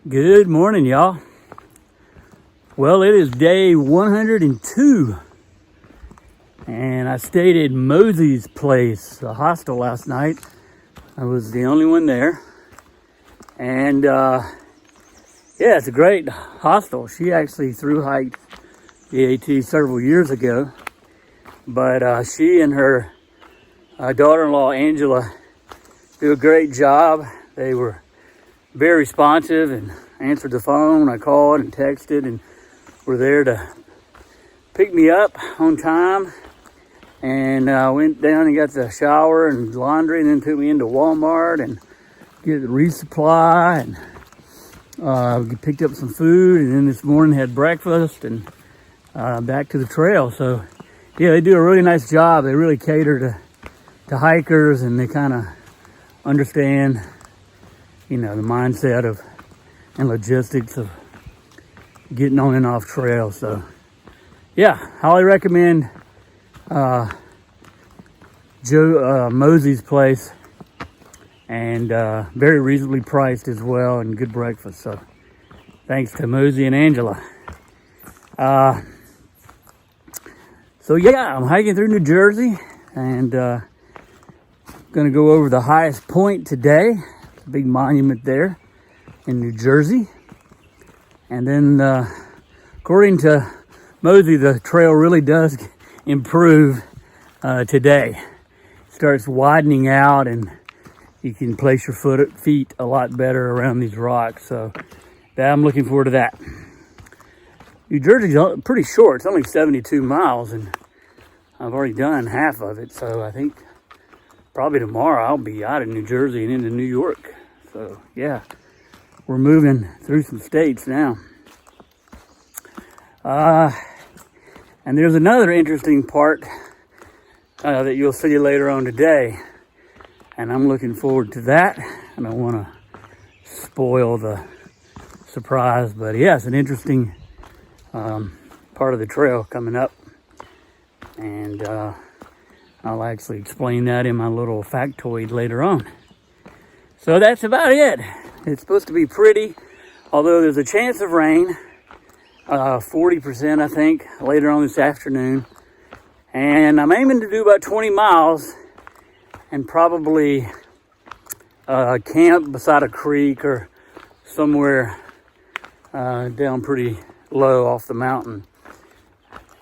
Good morning, y'all. Well, it is day 102, and I stayed at Mosey's place, the hostel, last night. I was the only one there, and yeah, it's a great hostel. She actually thru-hiked the AT several years ago, but she and her daughter-in-law, Angela, do a great job. They were very responsive and answered the phone. I called and texted and were there to pick me up on time. And I went down and got the shower and laundry, and then took me into Walmart and get the resupply, and picked up some food, and then this morning had breakfast and back to the trail. So yeah, they do a really nice job. They really cater to hikers, and they kind of understand, you know, the mindset of and logistics of getting on and off trail. So yeah, highly recommend Mosey's place, and very reasonably priced as well, and good breakfast. So thanks to Mosey and Angela. So yeah, I'm hiking through New Jersey, and gonna go over the highest point today. It's a big monument there in New Jersey. And then according to Mosey, the trail really does improve today. It starts widening out, and you can place your feet a lot better around these rocks. So I'm looking forward to that. New Jersey's pretty short. It's only 72 miles, and I've already done half of it. So I think probably tomorrow I'll be out of New Jersey and into New York. So yeah, we're moving through some states now. And there's another interesting part that you'll see later on today, and I'm looking forward to that. I don't want to spoil the surprise, but yeah, it's an interesting part of the trail coming up, and I'll actually explain that in my little factoid later on. So that's about it. It's supposed to be pretty, although there's a chance of rain, 40% I think, later on this afternoon. And I'm aiming to do about 20 miles and probably camp beside a creek or somewhere down pretty low off the mountain.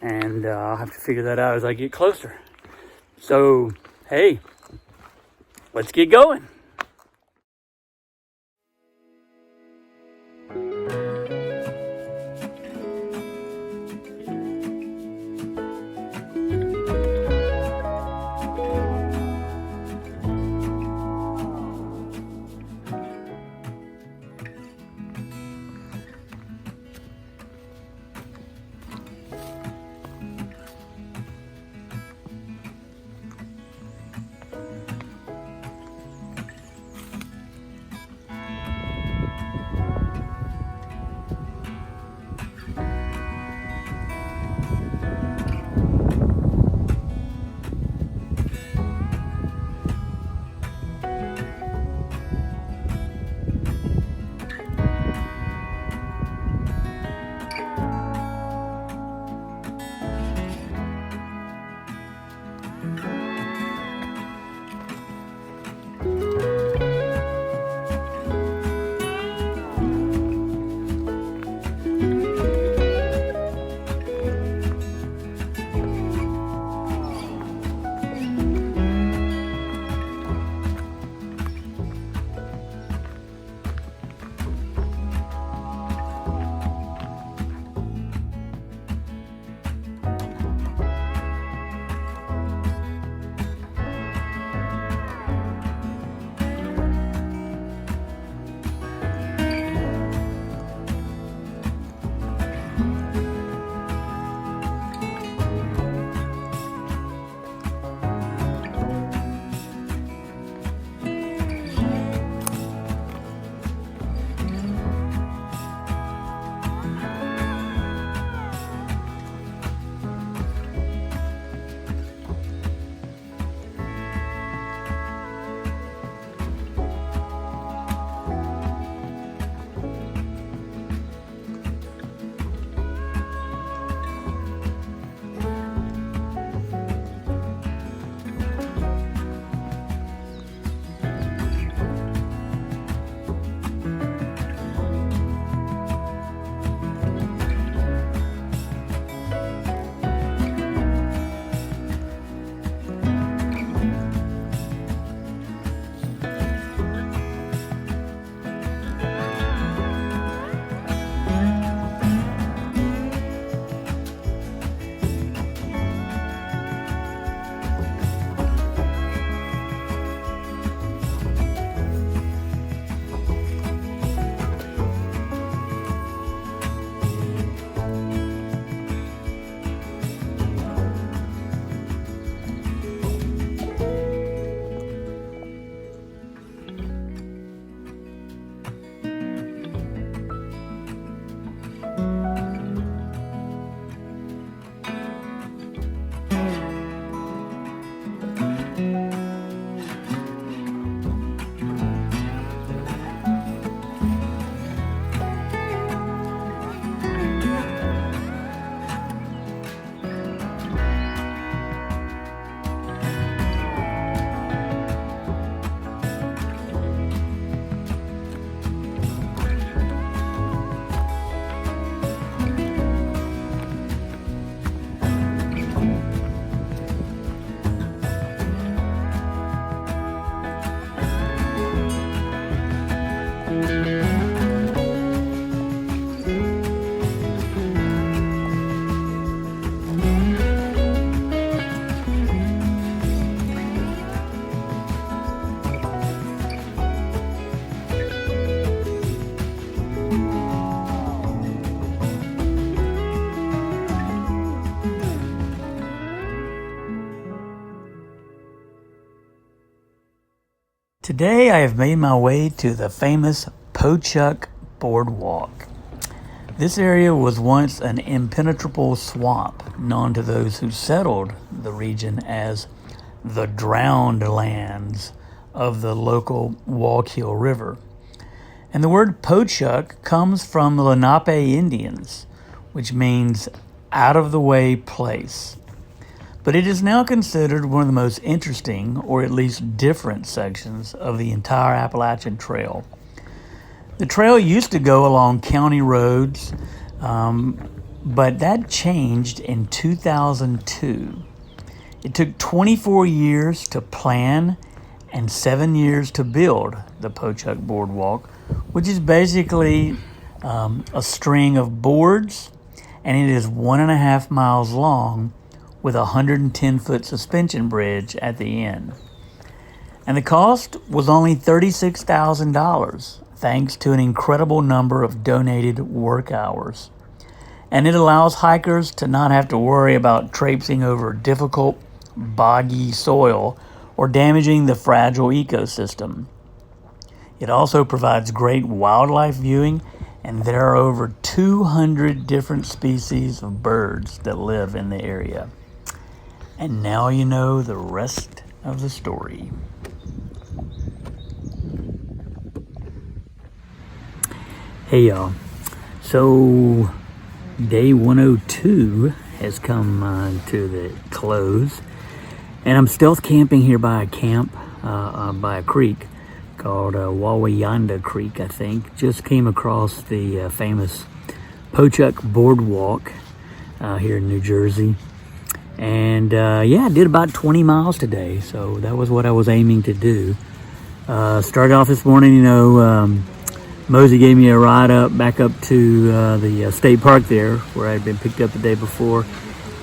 And I'll have to figure that out as I get closer. So, hey, let's get going. Today I have made my way to the famous Pochuck Boardwalk. This area was once an impenetrable swamp, known to those who settled the region as the drowned lands of the local Wallkill River. And the word Pochuck comes from the Lenape Indians, which means out of the way place. But it is now considered one of the most interesting, or at least different, sections of the entire Appalachian Trail. The trail used to go along county roads, but that changed in 2002. It took 24 years to plan and 7 years to build the Pochuck Boardwalk, which is basically a string of boards, and it is 1.5 miles long with a 110-foot suspension bridge at the end. And the cost was only $36,000, thanks to an incredible number of donated work hours. And it allows hikers to not have to worry about traipsing over difficult, boggy soil or damaging the fragile ecosystem. It also provides great wildlife viewing, and there are over 200 different species of birds that live in the area. And now you know the rest of the story. Hey y'all, so day 102 has come to the close, and I'm stealth camping here by a by a creek called Wawayanda Creek, I think. Just came across the famous Pochuck Boardwalk here in New Jersey. And I did about 20 miles today, so that was what I was aiming to do. Started off this morning, Mosey gave me a ride back up to the state park there, where I'd been picked up the day before.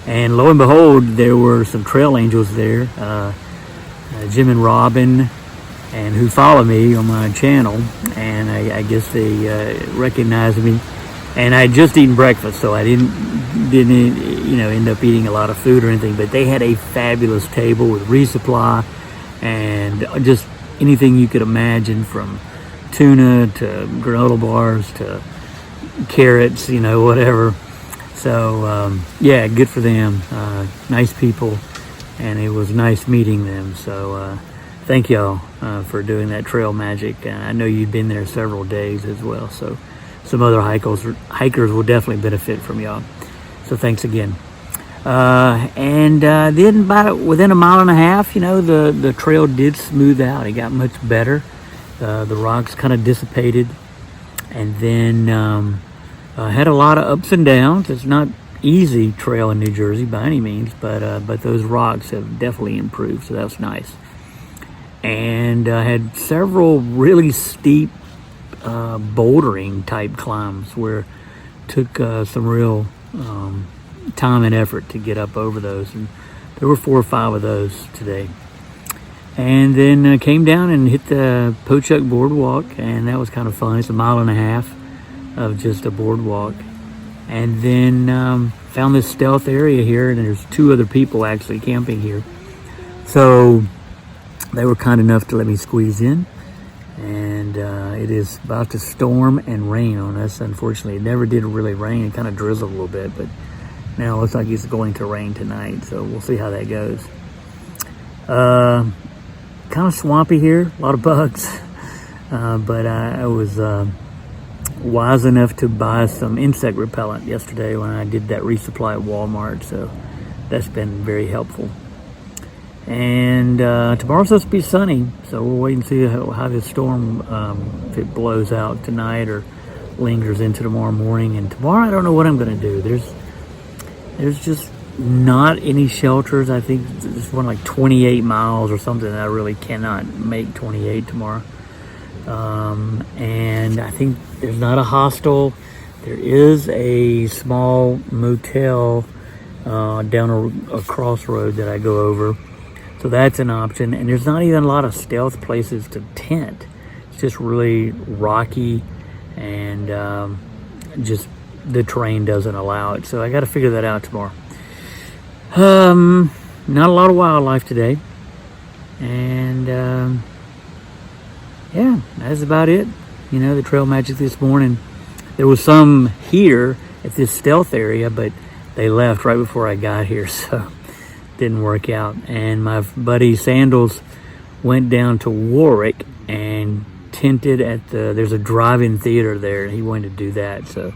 And lo and behold, there were some trail angels there, Jim and Robin, and who follow me on my channel. And I guess they recognized me. And I had just eaten breakfast, so I didn't end up eating a lot of food or anything. But they had a fabulous table with resupply and just anything you could imagine, from tuna to granola bars to carrots, whatever. So good for them. Nice people, and it was nice meeting them. So thank y'all for doing that trail magic. I know you've been there several days as well, so some other hikers will definitely benefit from y'all. So thanks again. Then within 1.5 miles, the trail did smooth out. It got much better. The rocks kind of dissipated, and then had a lot of ups and downs. It's not easy trail in New Jersey by any means, but those rocks have definitely improved, so that's nice. And I had several really steep bouldering type climbs where it took some real time and effort to get up over those, and there were 4 or 5 of those today. And then came down and hit the Pochuck Boardwalk, and that was kind of fun. It's 1.5 miles of just a boardwalk. And then found this stealth area here, and there's 2 other people actually camping here. So they were kind enough to let me squeeze in. And it is about to storm and rain on us. Unfortunately, it never did really rain. It kind of drizzled a little bit, but now it looks like it's going to rain tonight. So we'll see how that goes. Kind of swampy here, a lot of bugs. But I was wise enough to buy some insect repellent yesterday when I did that resupply at Walmart. So that's been very helpful. And tomorrow's supposed to be sunny, so we'll wait and see how this storm, if it blows out tonight or lingers into tomorrow morning. And tomorrow, I don't know what I'm going to do. There's just not any shelters. I think it's one like 28 miles or something. I really cannot make 28 tomorrow. And I think there's not a hostel. There is a small motel down a crossroad that I go over. So that's an option. And there's not even a lot of stealth places to tent. It's just really rocky, and just the terrain doesn't allow it. So I got to figure that out tomorrow. Not a lot of wildlife today. And yeah, that's about it. You know, the trail magic this morning. There was some here at this stealth area, but they left right before I got here, so didn't work out. And my buddy Sandals went down to Warwick and tented at there's a drive-in theater there, and he wanted to do that. So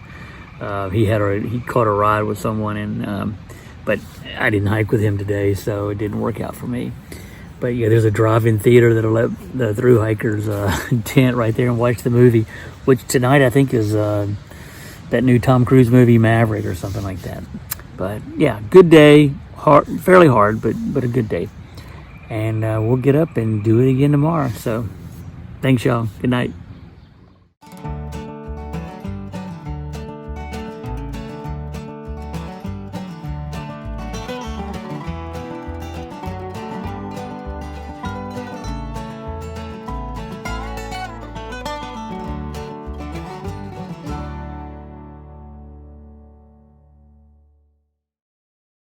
he caught a ride with someone, and but I didn't hike with him today, so it didn't work out for me. But yeah, there's a drive-in theater that'll let the thru hikers tent right there and watch the movie, which tonight I think is that new Tom Cruise movie Maverick or something like that. But yeah, good day. Fairly hard, but a good day. And we'll get up and do it again tomorrow. So thanks, y'all. Good night.